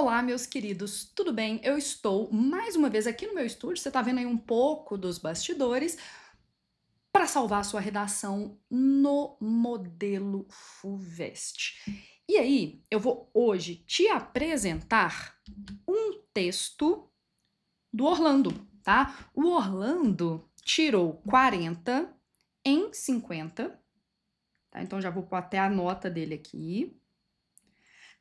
Olá, meus queridos, tudo bem? Eu estou mais uma vez aqui no meu estúdio, você está vendo aí um pouco dos bastidores, para salvar a sua redação no modelo FUVEST. E aí, eu vou hoje te apresentar um texto do Orlando, tá? O Orlando tirou 40 em 50, tá? Então já vou pôr até a nota dele aqui.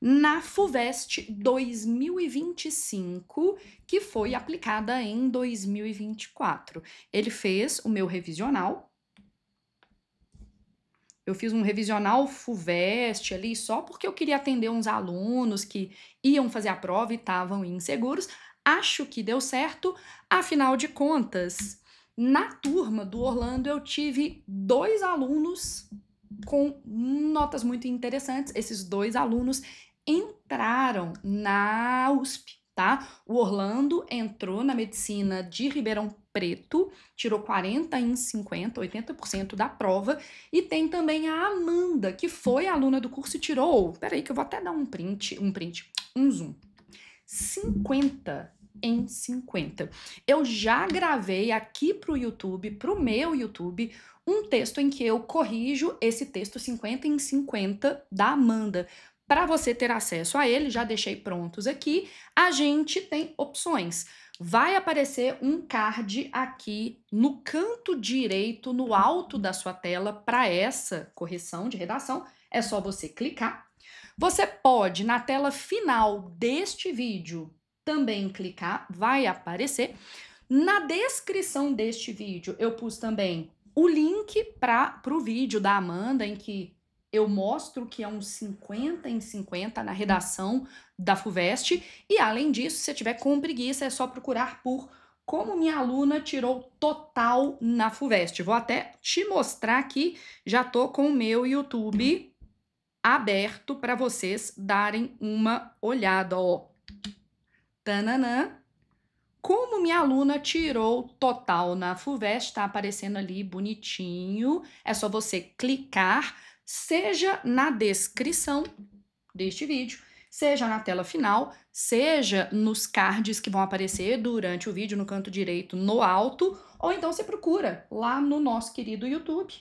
Na FUVEST 2025, que foi aplicada em 2024. Ele fez o meu revisional. Eu fiz um revisional FUVEST ali só porque eu queria atender uns alunos que iam fazer a prova e estavam inseguros. Acho que deu certo, afinal de contas, na turma do Orlando eu tive 2 alunos com notas muito interessantes. Esses 2 alunos entraram na USP, tá? O Orlando entrou na medicina de Ribeirão Preto, tirou 40 em 50, 80% da prova, e tem também a Amanda, que foi aluna do curso e tirou, peraí que eu vou até dar um zoom, 50 em 50. Eu já gravei aqui pro YouTube, pro meu YouTube, um texto em que eu corrijo esse texto 50 em 50 da Amanda. Para você ter acesso a ele, já deixei prontos aqui, a gente tem opções. Vai aparecer um card aqui no canto direito, no alto da sua tela, para essa correção de redação. É só você clicar. Você pode, na tela final deste vídeo, também clicar, vai aparecer. Na descrição deste vídeo, eu pus também o link para o vídeo da Amanda, em que eu mostro que é um 50 em 50 na redação da FUVEST. E, além disso, se você tiver com preguiça, é só procurar por como minha aluna tirou total na FUVEST. Vou até te mostrar aqui, já tô com o meu YouTube aberto para vocês darem uma olhada, ó. Tananã. Como minha aluna tirou total na FUVEST, tá aparecendo ali bonitinho. É só você clicar, seja na descrição deste vídeo, seja na tela final, seja nos cards que vão aparecer durante o vídeo no canto direito, no alto, ou então você procura lá no nosso querido YouTube.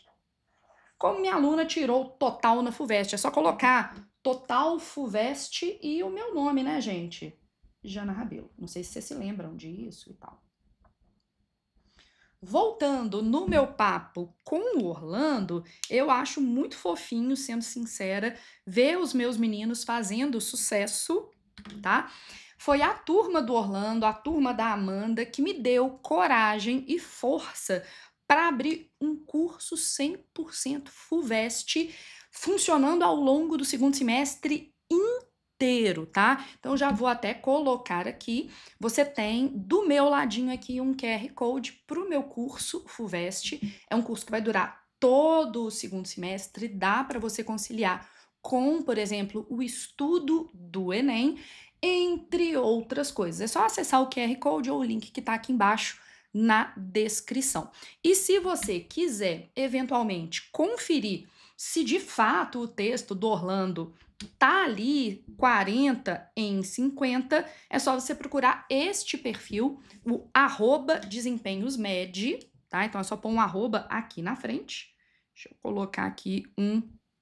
Como minha aluna tirou total na FUVEST, é só colocar total FUVEST e o meu nome, né, gente? Jana Rabelo. Não sei se vocês se lembram disso e tal. Voltando no meu papo com o Orlando, eu acho muito fofinho, sendo sincera, ver os meus meninos fazendo sucesso, tá? Foi a turma do Orlando, a turma da Amanda, que me deu coragem e força para abrir um curso 100% FUVEST, funcionando ao longo do segundo semestre inteiro, tá? Então já vou até colocar aqui, você tem do meu ladinho aqui um QR Code para o meu curso FUVEST, é um curso que vai durar todo o segundo semestre, dá para você conciliar com, por exemplo, o estudo do Enem, entre outras coisas. É só acessar o QR Code ou o link que está aqui embaixo na descrição. E se você quiser, eventualmente, conferir se de fato o texto do Orlando tá ali 40 em 50, é só você procurar este perfil, o @desempenhosmed, tá? Então é só pôr um arroba aqui na frente. Deixa eu colocar aqui um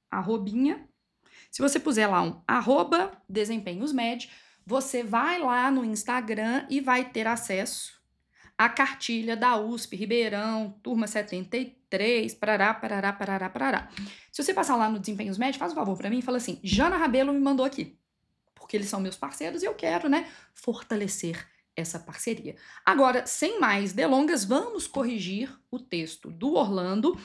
arrobinha. Se você puser lá um @desempenhosmed, você vai lá no Instagram e vai ter acesso à cartilha da USP Ribeirão, turma 73, parará, parará, parará, parará. Se você passar lá no Desempenhos Médios, faz um favor para mim e fala assim, Jana Rabelo me mandou aqui, porque eles são meus parceiros e eu quero, né, fortalecer essa parceria. Agora, sem mais delongas, vamos corrigir o texto do Orlando.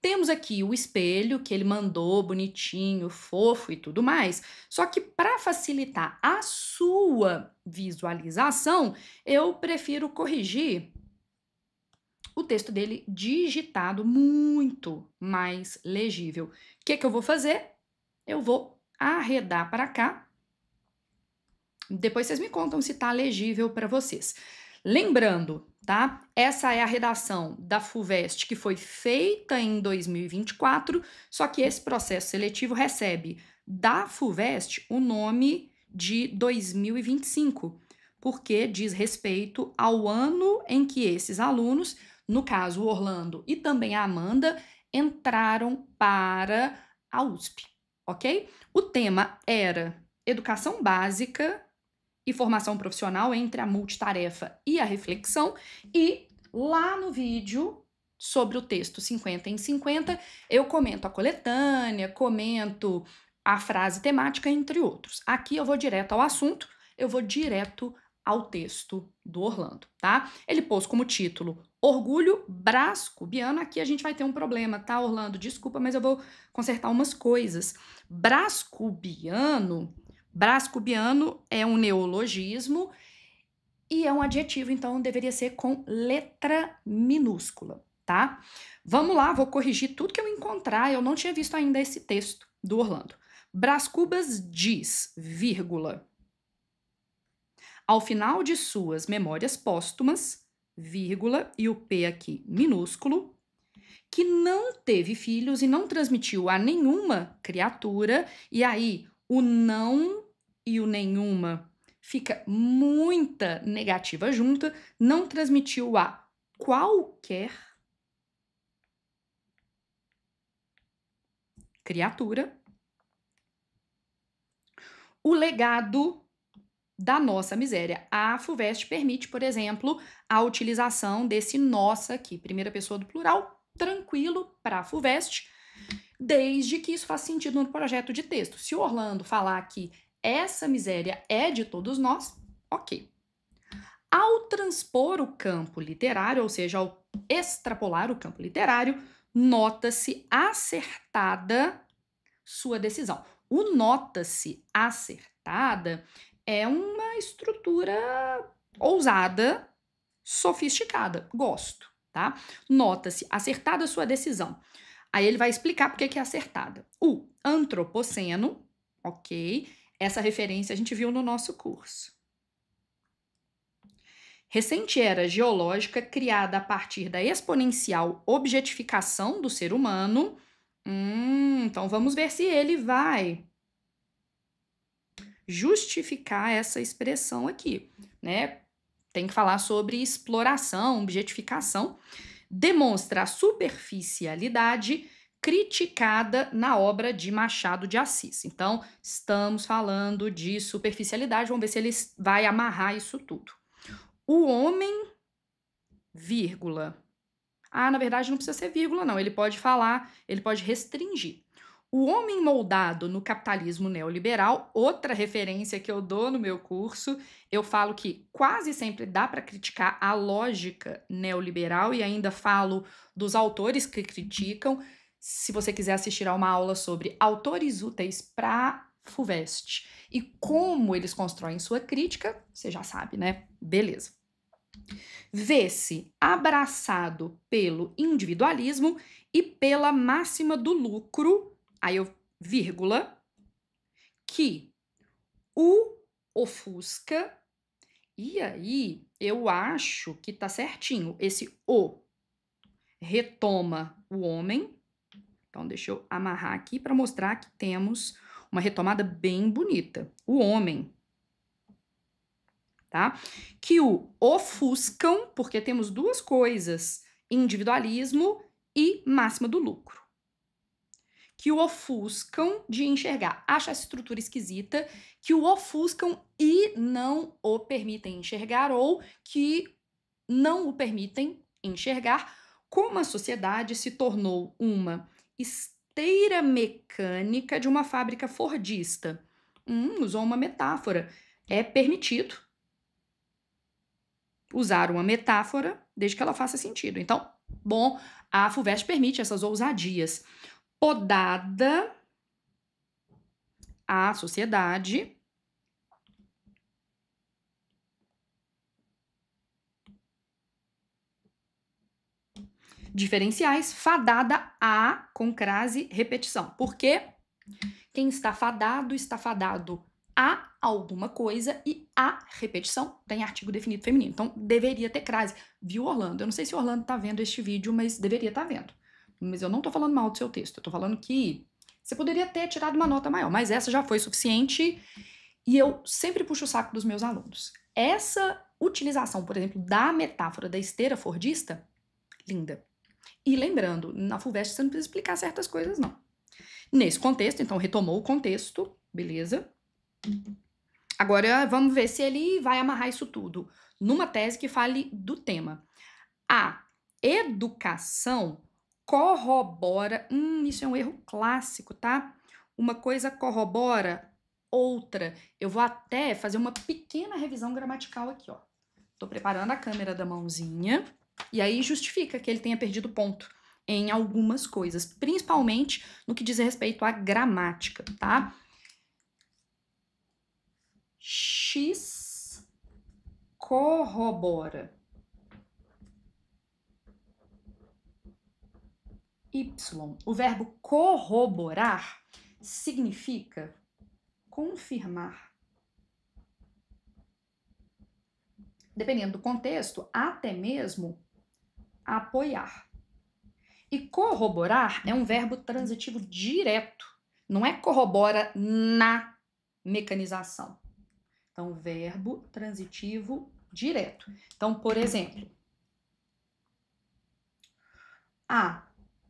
Temos aqui o espelho que ele mandou, bonitinho, fofo e tudo mais. Só que para facilitar a sua visualização, eu prefiro corrigir o texto dele digitado muito mais legível. O que que eu vou fazer? Eu vou arredar para cá. Depois vocês me contam se tá legível para vocês. Lembrando, tá? Essa é a redação da FUVEST que foi feita em 2024, só que esse processo seletivo recebe da FUVEST o nome de 2025, porque diz respeito ao ano em que esses alunos, no caso o Orlando e também a Amanda, entraram para a USP, ok? O tema era educação básica e formação profissional entre a multitarefa e a reflexão, e lá no vídeo sobre o texto 50 em 50, eu comento a coletânea, comento a frase temática, entre outros. Aqui eu vou direto ao assunto, eu vou direto ao texto do Orlando, tá? Ele pôs como título Orgulho Brascubiano. Aqui a gente vai ter um problema, tá, Orlando? Desculpa, mas eu vou consertar umas coisas. Brascubiano é um neologismo e é um adjetivo, então deveria ser com letra minúscula, tá? Vamos lá, vou corrigir tudo que eu encontrar. Eu não tinha visto ainda esse texto do Orlando. Brás Cubas diz, vírgula, ao final de suas memórias póstumas, vírgula, e o P aqui minúsculo, que não teve filhos e não transmitiu a nenhuma criatura, e aí o não e o nenhuma fica muita negativa junta, não transmitiu a qualquer criatura o legado da nossa miséria. A FUVEST permite, por exemplo, a utilização desse nossa aqui, primeira pessoa do plural, tranquilo para a FUVEST, desde que isso faça sentido no projeto de texto. Se o Orlando falar que essa miséria é de todos nós, ok. Ao transpor o campo literário, ou seja, ao extrapolar o campo literário, nota-se acertada sua decisão. O nota-se acertada é uma estrutura ousada, sofisticada. Gosto, tá? Nota-se acertada sua decisão. Aí ele vai explicar por que é acertada. O antropoceno, ok? Essa referência a gente viu no nosso curso. Recente era geológica criada a partir da exponencial objetificação do ser humano. Então vamos ver se ele vai justificar essa expressão aqui, né? Tem que falar sobre exploração, objetificação. Demonstra a superficialidade criticada na obra de Machado de Assis. Então, estamos falando de superficialidade. Vamos ver se ele vai amarrar isso tudo. O homem, vírgula. Na verdade não precisa ser vírgula, não. Ele pode falar, ele pode restringir. O homem moldado no capitalismo neoliberal, outra referência que eu dou no meu curso, eu falo que quase sempre dá para criticar a lógica neoliberal e ainda falo dos autores que criticam. Se você quiser assistir a uma aula sobre autores úteis para FUVEST e como eles constroem sua crítica, você já sabe, né? Beleza. Vê-se abraçado pelo individualismo e pela máxima do lucro, aí eu vírgula, que o ofusca, e aí eu acho que tá certinho, esse o retoma o homem, então deixa eu amarrar aqui para mostrar que temos uma retomada bem bonita, o homem, tá? Que o ofuscam, porque temos duas coisas, individualismo e máxima do lucro. Que o ofuscam de enxergar. Acha essa estrutura esquisita, que o ofuscam e não o permitem enxergar, ou que não o permitem enxergar, como a sociedade se tornou uma esteira mecânica de uma fábrica fordista. Usou uma metáfora. É permitido usar uma metáfora desde que ela faça sentido. Então, bom, a FUVEST permite essas ousadias. Podada a sociedade diferenciais, fadada a, com crase, repetição. Porque quem está fadado a alguma coisa e a repetição tem artigo definido feminino. Então, deveria ter crase. Viu, Orlando? Eu não sei se o Orlando tá vendo este vídeo, mas deveria estar vendo. Mas eu não tô falando mal do seu texto. Eu tô falando que você poderia ter tirado uma nota maior, mas essa já foi suficiente. E eu sempre puxo o saco dos meus alunos. Essa utilização, por exemplo, da metáfora da esteira fordista, linda. E lembrando, na FUVEST você não precisa explicar certas coisas, não. Nesse contexto, então retomou o contexto, beleza? Agora vamos ver se ele vai amarrar isso tudo numa tese que fale do tema. A educação corrobora. Isso é um erro clássico, tá? Uma coisa corrobora outra. Eu vou até fazer uma pequena revisão gramatical aqui, ó. Tô preparando a câmera da mãozinha e aí justifica que ele tenha perdido ponto em algumas coisas, principalmente no que diz respeito à gramática, tá? X corrobora. Y. O verbo corroborar significa confirmar. Dependendo do contexto, até mesmo apoiar. E corroborar é um verbo transitivo direto. Não é corrobora na mecanização. Então, verbo transitivo direto. Então, por exemplo,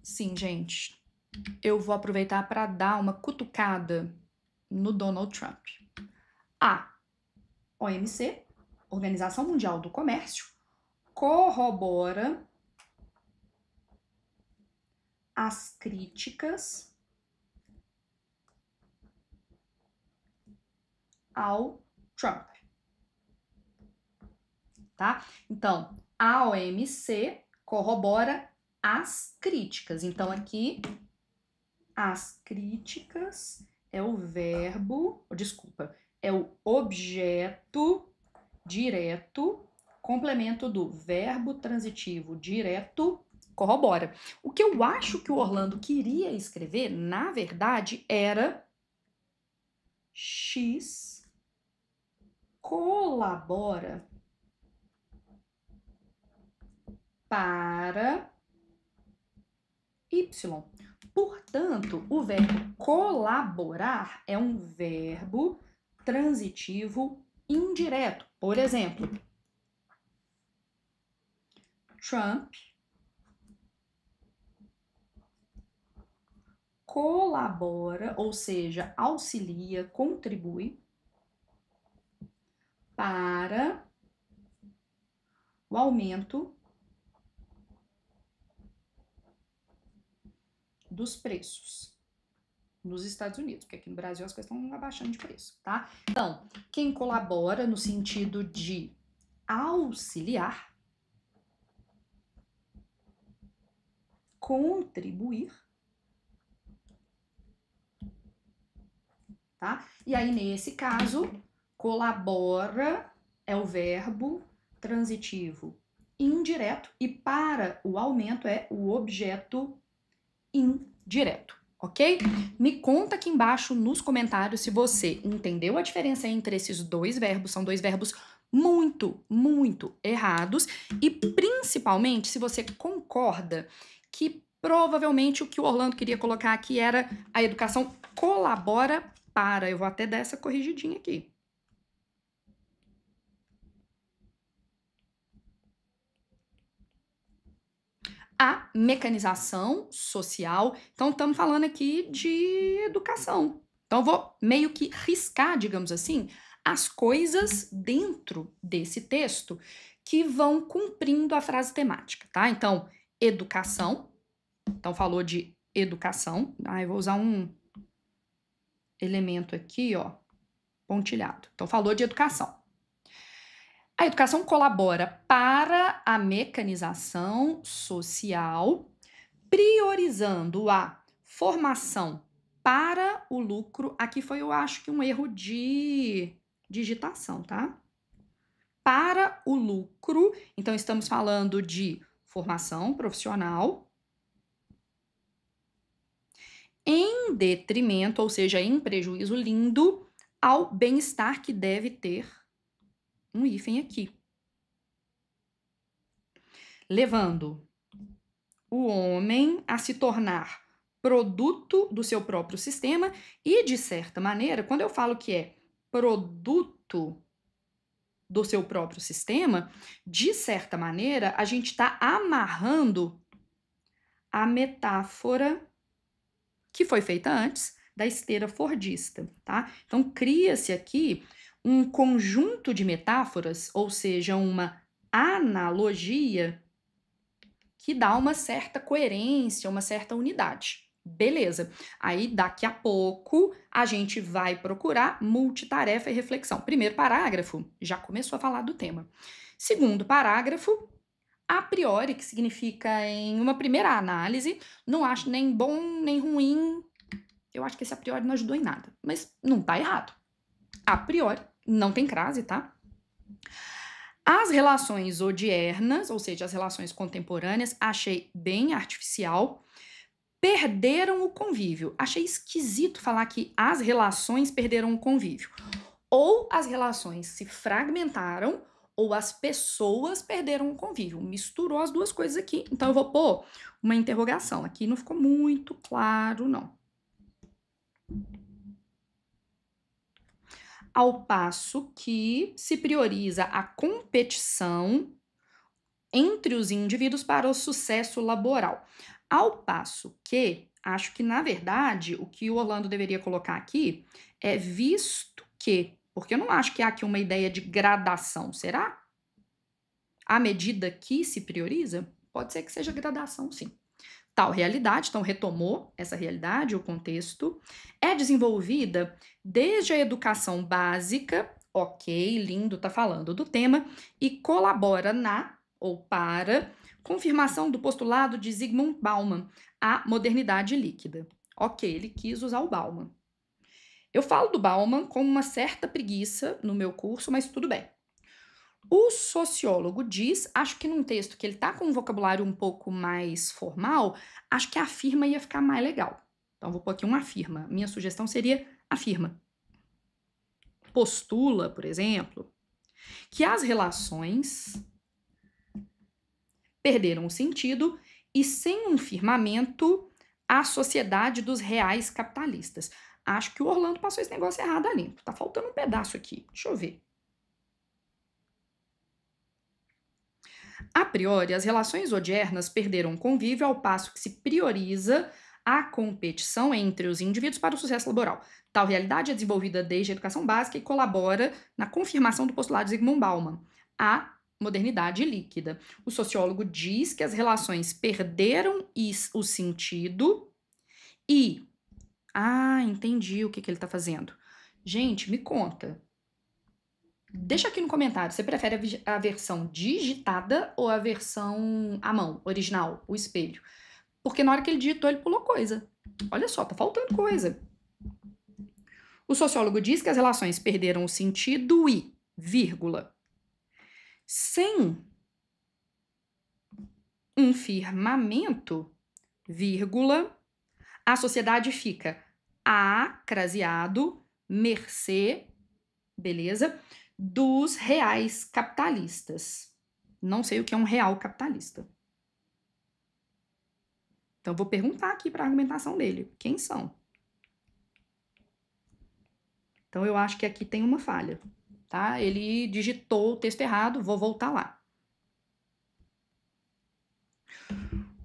sim, gente, eu vou aproveitar para dar uma cutucada no Donald Trump. A OMC, Organização Mundial do Comércio, corrobora as críticas ao Trump. Tá? Então, a OMC corrobora as críticas. Então, aqui, as críticas é o verbo, desculpa, é o objeto direto, complemento do verbo transitivo direto, corrobora. O que eu acho que o Orlando queria escrever, na verdade, era X colabora para Y. Portanto, o verbo colaborar é um verbo transitivo indireto. Por exemplo, Trump colabora, ou seja, auxilia, contribui para o aumento dos preços nos Estados Unidos, porque aqui no Brasil as coisas estão abaixando de preço, tá? Então, quem colabora no sentido de auxiliar, contribuir, tá? E aí, nesse caso, colabora é o verbo transitivo indireto e para o aumento é o objeto indireto, ok? Me conta aqui embaixo nos comentários se você entendeu a diferença entre esses dois verbos. São dois verbos muito, muito errados. E principalmente se você concorda que provavelmente o que o Orlando queria colocar aqui era a educação colabora para. Eu vou até dar essa corrigidinha aqui. A mecanização social. Então, estamos falando aqui de educação. Então, eu vou meio que riscar, digamos assim, as coisas dentro desse texto que vão cumprindo a frase temática, tá? Então, educação. Então, falou de educação. Eu vou usar um elemento aqui, ó, pontilhado. Então, falou de educação. A educação colabora para a mecanização social, priorizando a formação para o lucro. Aqui foi, eu acho que um erro de digitação, tá? Para o lucro. Então, estamos falando de formação profissional em detrimento, ou seja, em prejuízo lindo, ao bem-estar que deve ter um hífen aqui. Levando o homem a se tornar produto do seu próprio sistema e, de certa maneira, quando eu falo que é produto do seu próprio sistema, de certa maneira, a gente está amarrando a metáfora que foi feita antes da esteira fordista, tá? Então, cria-se aqui um conjunto de metáforas, ou seja, uma analogia que dá uma certa coerência, uma certa unidade. Beleza. Aí, daqui a pouco, a gente vai procurar multitarefa e reflexão. Primeiro parágrafo já começou a falar do tema. Segundo parágrafo, a priori, que significa em uma primeira análise, não acho nem bom nem ruim. Eu acho que esse a priori não ajudou em nada, mas não tá errado. A priori, não tem crase, tá? As relações odiernas, ou seja, as relações contemporâneas, achei bem artificial. Perderam o convívio. Achei esquisito falar que as relações perderam o convívio. Ou as relações se fragmentaram, ou as pessoas perderam o convívio. Misturou as duas coisas aqui. Então eu vou pôr uma interrogação. Aqui não ficou muito claro, não. Ao passo que se prioriza a competição entre os indivíduos para o sucesso laboral. Ao passo que, acho que, na verdade, o que o Orlando deveria colocar aqui é visto que, porque eu não acho que há aqui uma ideia de gradação, será? À medida que se prioriza? Pode ser que seja gradação, sim. Tal realidade, então retomou essa realidade, o contexto, é desenvolvida desde a educação básica, ok, lindo, tá falando do tema, e colabora na ou para confirmação do postulado de Zygmunt Bauman, a modernidade líquida. Ok, ele quis usar o Bauman. Eu falo do Bauman com uma certa preguiça no meu curso, mas tudo bem. O sociólogo diz, acho que num texto que ele tá com um vocabulário um pouco mais formal, acho que a afirma ia ficar mais legal. Então, vou pôr aqui um afirma. Minha sugestão seria afirma. Postula, por exemplo, que as relações perderam o sentido e, sem um firmamento, a sociedade dos reais capitalistas. Acho que o Orlando passou esse negócio errado ali. Tá faltando um pedaço aqui. Deixa eu ver. A priori, as relações odiernas perderam convívio ao passo que se prioriza a competição entre os indivíduos para o sucesso laboral. Tal realidade é desenvolvida desde a educação básica e colabora na confirmação do postulado de Zygmunt Bauman, a modernidade líquida. O sociólogo diz que as relações perderam o sentido e... Ah, entendi o que ele está fazendo. Gente, me conta. Deixa aqui no comentário, você prefere a versão digitada ou a versão à mão, original, o espelho? Porque na hora que ele digitou, ele pulou coisa. Olha só, tá faltando coisa. O sociólogo diz que as relações perderam o sentido e, vírgula, sem um firmamento, vírgula, a sociedade fica acraseado, mercê, beleza, dos reais capitalistas. Não sei o que é um real capitalista. Então, vou perguntar aqui para a argumentação dele. Quem são? Então, eu acho que aqui tem uma falha, tá? Ele digitou o texto errado, vou voltar lá.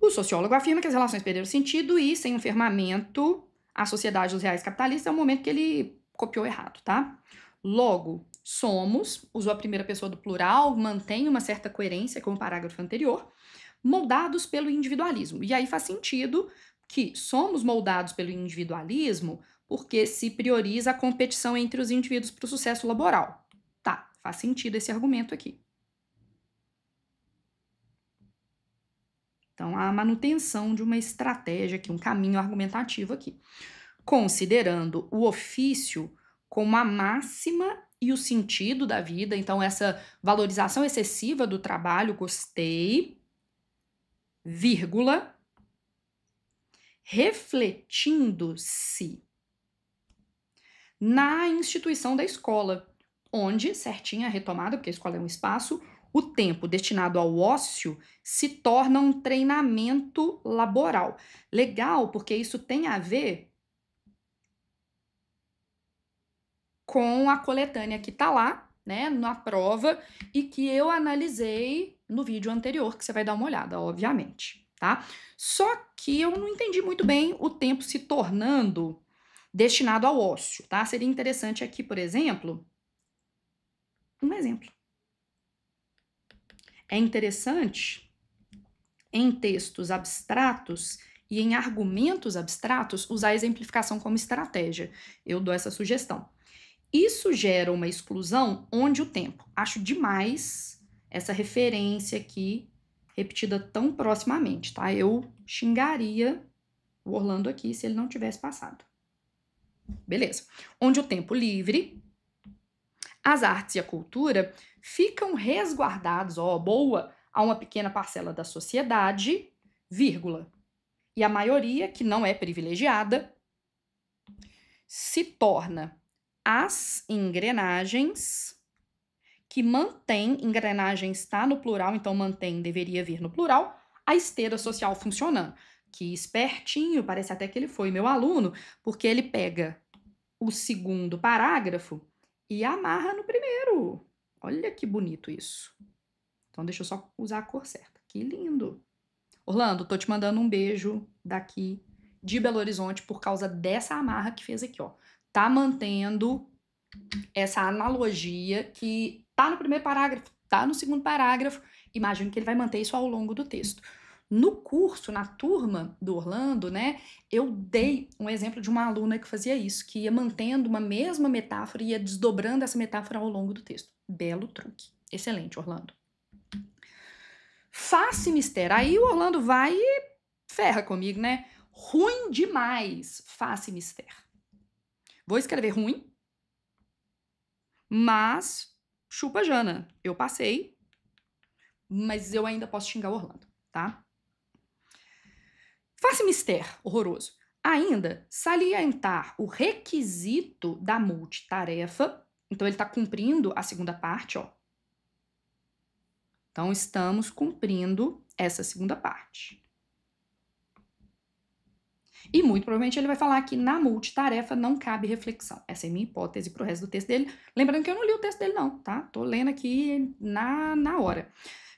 O sociólogo afirma que as relações perderam sentido e, sem um firmamento, a sociedade dos reais capitalistas é o momento que ele copiou errado, tá? Logo, somos, usou a primeira pessoa do plural, mantém uma certa coerência com o parágrafo anterior, moldados pelo individualismo. E aí faz sentido que somos moldados pelo individualismo porque se prioriza a competição entre os indivíduos para o sucesso laboral. Tá, faz sentido esse argumento aqui. Então, a manutenção de uma estratégia aqui, um caminho argumentativo aqui. Considerando o ofício como a máxima e o sentido da vida, então essa valorização excessiva do trabalho, gostei, vírgula, refletindo-se na instituição da escola, onde, certinha retomada, porque a escola é um espaço, o tempo destinado ao ócio se torna um treinamento laboral. Legal, porque isso tem a ver com a coletânea que tá lá, né, na prova, e que eu analisei no vídeo anterior, que você vai dar uma olhada, obviamente, tá? Só que eu não entendi muito bem o tempo se tornando destinado ao ócio, tá? Seria interessante aqui, por exemplo, um exemplo. É interessante em textos abstratos e em argumentos abstratos usar a exemplificação como estratégia. Eu dou essa sugestão. Isso gera uma exclusão onde o tempo. Acho demais essa referência aqui repetida tão proximamente, tá? Eu xingaria o Orlando aqui se ele não tivesse passado. Beleza. Onde o tempo livre, as artes e a cultura ficam resguardados, ó, boa, a uma pequena parcela da sociedade, vírgula. E a maioria, que não é privilegiada, se torna as engrenagens que mantém, engrenagem está no plural, então mantém, deveria vir no plural, a esteira social funcionando. Que espertinho, parece até que ele foi meu aluno, porque ele pega o segundo parágrafo e amarra no primeiro. Olha que bonito isso. Então deixa eu só usar a cor certa. Que lindo. Orlando, tô te mandando um beijo daqui de Belo Horizonte por causa dessa amarra que fez aqui, ó. Tá mantendo essa analogia que tá no primeiro parágrafo, tá no segundo parágrafo. Imagino que ele vai manter isso ao longo do texto. No curso, na turma do Orlando, né, eu dei um exemplo de uma aluna que fazia isso, que ia mantendo uma mesma metáfora e ia desdobrando essa metáfora ao longo do texto. Belo truque. Excelente, Orlando. Face mister. Aí o Orlando vai e ferra comigo, né? Ruim demais, face mister. Vou escrever ruim, mas chupa Jana. Eu passei, mas eu ainda posso xingar o Orlando, tá? Face mister, horroroso. Ainda salientar o requisito da multitarefa. Então ele está cumprindo a segunda parte, ó. Então estamos cumprindo essa segunda parte. E muito provavelmente ele vai falar que na multitarefa não cabe reflexão. Essa é a minha hipótese pro resto do texto dele. Lembrando que eu não li o texto dele não, tá? Tô lendo aqui na hora.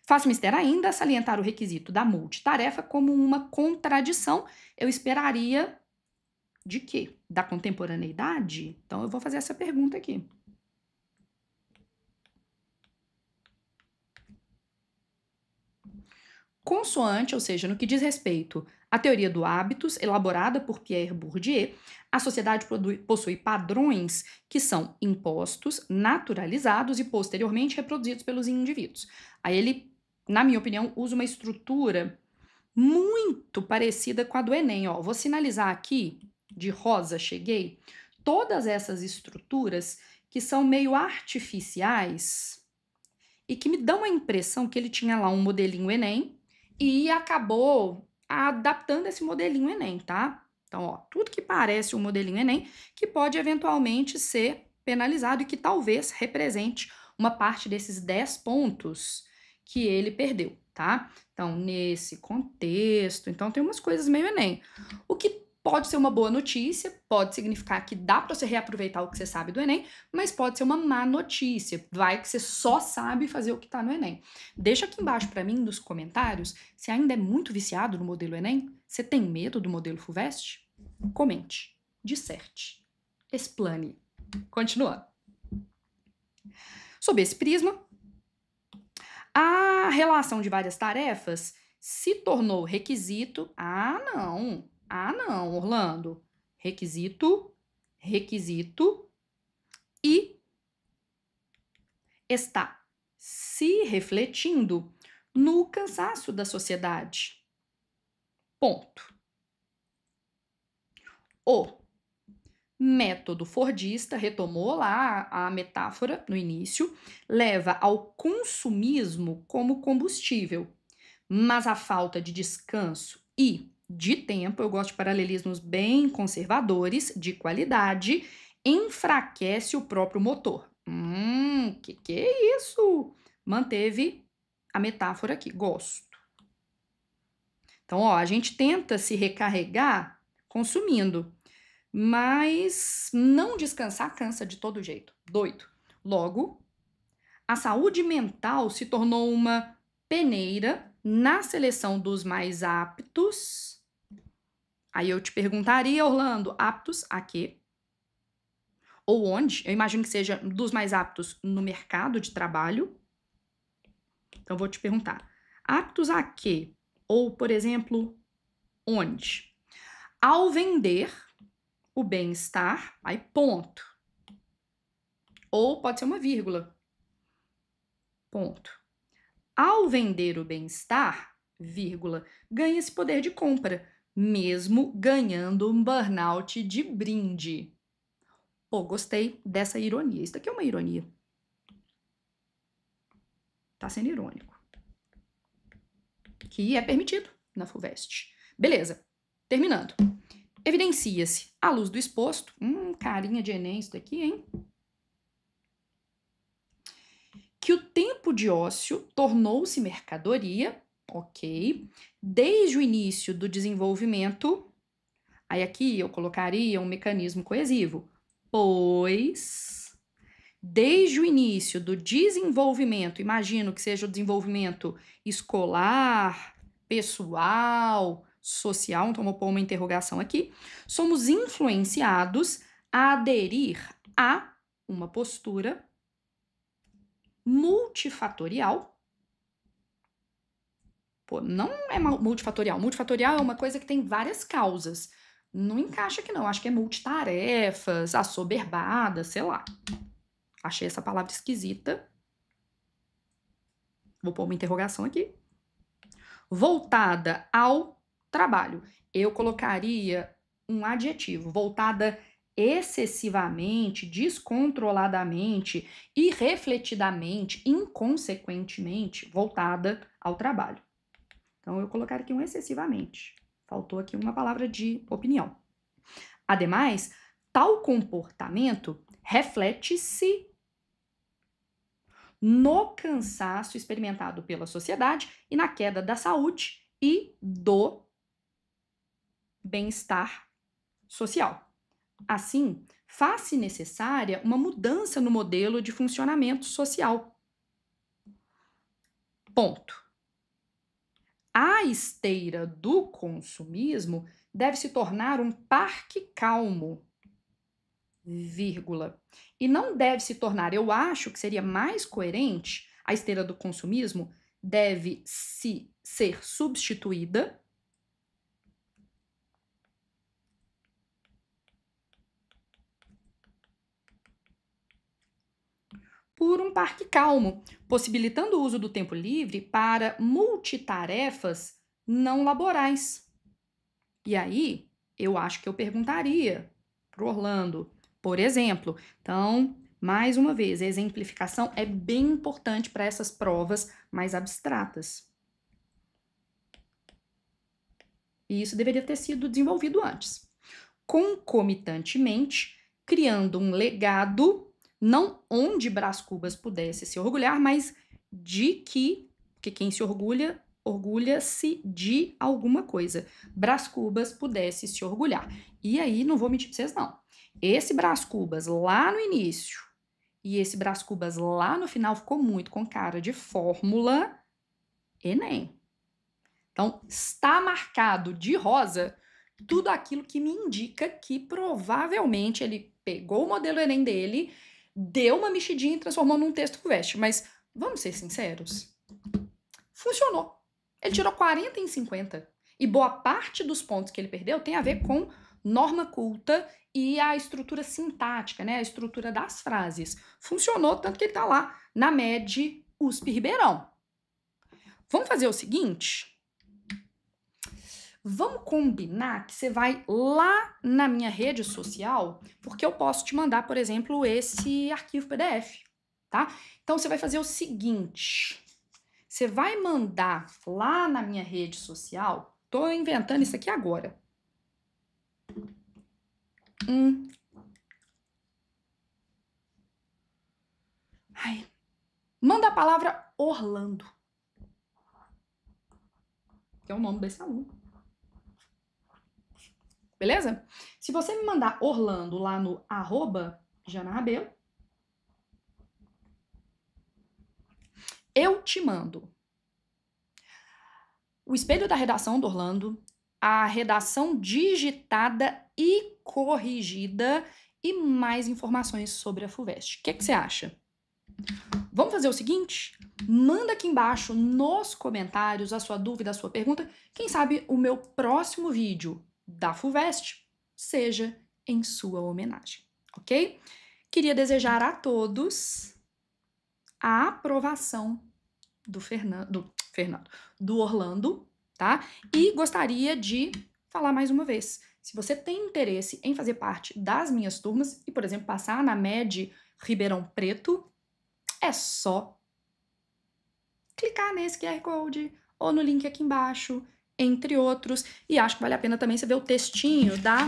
Faço mister ainda salientar o requisito da multitarefa como uma contradição. Eu esperaria de quê? Da contemporaneidade? Então eu vou fazer essa pergunta aqui. Consoante, ou seja, no que diz respeito à teoria do hábitos, elaborada por Pierre Bourdieu, a sociedade possui padrões que são impostos, naturalizados e posteriormente reproduzidos pelos indivíduos. Aí ele, na minha opinião, usa uma estrutura muito parecida com a do Enem. Ó, vou sinalizar aqui, de rosa cheguei, todas essas estruturas que são meio artificiais e que me dão a impressão que ele tinha lá um modelinho Enem, e acabou adaptando esse modelinho Enem, tá? Então, ó, tudo que parece um modelinho Enem, que pode eventualmente ser penalizado e que talvez represente uma parte desses 10 pontos que ele perdeu, tá? Então, nesse contexto, então tem umas coisas meio Enem. O que pode ser uma boa notícia, pode significar que dá para você reaproveitar o que você sabe do Enem, mas pode ser uma má notícia, vai que você só sabe fazer o que está no Enem. Deixa aqui embaixo para mim nos comentários se ainda é muito viciado no modelo Enem, você tem medo do modelo FUVEST? Comente, disserte, explane. Continuando. Sob esse prisma, a relação de várias tarefas se tornou requisito. Ah, não, Orlando. Requisito e está se refletindo no cansaço da sociedade. Ponto. O método fordista, retomou lá a metáfora no início, leva ao consumismo como combustível, mas a falta de descanso e de tempo, eu gosto de paralelismos bem conservadores, de qualidade, enfraquece o próprio motor. Que é isso? Manteve a metáfora aqui, gosto. Então, ó, a gente tenta se recarregar consumindo, Mas não descansar cansa de todo jeito. Doido. Logo, a saúde mental se tornou uma peneira na seleção dos mais aptos. Aí eu te perguntaria, Orlando, aptos a quê? Ou onde? Eu imagino que seja dos mais aptos no mercado de trabalho. Então, eu vou te perguntar: aptos a quê? Ou, por exemplo, onde? Ao vender o bem-estar, aí ponto. Ou pode ser uma vírgula. Ponto. Ao vender o bem-estar, vírgula, ganha esse poder de compra, mesmo ganhando um burnout de brinde. Pô, gostei dessa ironia. Isso daqui é uma ironia. Tá sendo irônico. Que é permitido na FUVEST. Beleza. Terminando. Evidencia-se, à luz do exposto, carinha de Enem isso daqui, hein? Que o tempo de ócio tornou-se mercadoria, ok, desde o início do desenvolvimento. Aí aqui eu colocaria um mecanismo coesivo, pois desde o início do desenvolvimento, imagino que seja o desenvolvimento escolar, pessoal, social, então vou pôr uma interrogação aqui, somos influenciados a aderir a uma postura multifatorial. Pô, não é multifatorial. Multifatorial é uma coisa que tem várias causas. Não encaixa aqui, não. Acho que é multitarefas, assoberbada, sei lá. Achei essa palavra esquisita. Vou pôr uma interrogação aqui. Voltada ao trabalho. Eu colocaria um adjetivo. Voltada excessivamente, descontroladamente, irrefletidamente, inconsequentemente, voltada ao trabalho. Então, eu colocaria aqui um excessivamente. Faltou aqui uma palavra de opinião. Ademais, tal comportamento reflete-se no cansaço experimentado pela sociedade e na queda da saúde e do bem-estar social. Assim, faz-se necessária uma mudança no modelo de funcionamento social. Ponto. A esteira do consumismo deve se tornar um parque calmo, vírgula. E não deve se tornar, eu acho que seria mais coerente, a esteira do consumismo deve ser substituída por um parque calmo, possibilitando o uso do tempo livre para multitarefas não laborais. E aí, eu acho que eu perguntaria para o Orlando, por exemplo. Então, mais uma vez, a exemplificação é bem importante para essas provas mais abstratas. E isso deveria ter sido desenvolvido antes. Concomitantemente, criando um legado, não onde Brás Cubas pudesse se orgulhar, mas de que quem se orgulha, orgulha-se de alguma coisa. Brás Cubas pudesse se orgulhar. E aí, não vou mentir pra vocês, não. Esse Brás Cubas lá no início e esse Brás Cubas lá no final ficou muito com cara de fórmula Enem. Então, está marcado de rosa tudo aquilo que me indica que provavelmente ele pegou o modelo Enem dele, deu uma mexidinha e transformou num texto FUVEST. Mas vamos ser sinceros, funcionou. Ele tirou 40 em 50. E boa parte dos pontos que ele perdeu tem a ver com norma culta e a estrutura sintática, né? A estrutura das frases. Funcionou, tanto que ele tá lá na MED USP Ribeirão. Vamos fazer o seguinte? Vamos combinar que você vai lá na minha rede social, porque eu posso te mandar, por exemplo, esse arquivo PDF, tá? Então, você vai fazer o seguinte, você vai mandar lá na minha rede social, tô inventando isso aqui agora. Manda a palavra Orlando, que é o nome desse aluno. beleza? Se você me mandar Orlando lá no @JanaRabelo, eu te mando o espelho da redação do Orlando, a redação digitada e corrigida e mais informações sobre a FUVEST. O que você acha? Vamos fazer o seguinte? Manda aqui embaixo nos comentários a sua dúvida, a sua pergunta. Quem sabe o meu próximo vídeo da FUVEST seja em sua homenagem, ok? Queria desejar a todos a aprovação do Orlando, tá? E gostaria de falar mais uma vez. Se você tem interesse em fazer parte das minhas turmas e, por exemplo, passar na MED Ribeirão Preto, é só clicar nesse QR Code ou no link aqui embaixo, entre outros. E acho que vale a pena também você ver o textinho da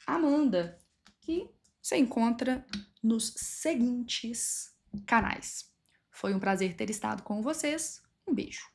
Amanda, que você encontra nos seguintes canais. Foi um prazer ter estado com vocês. Um beijo.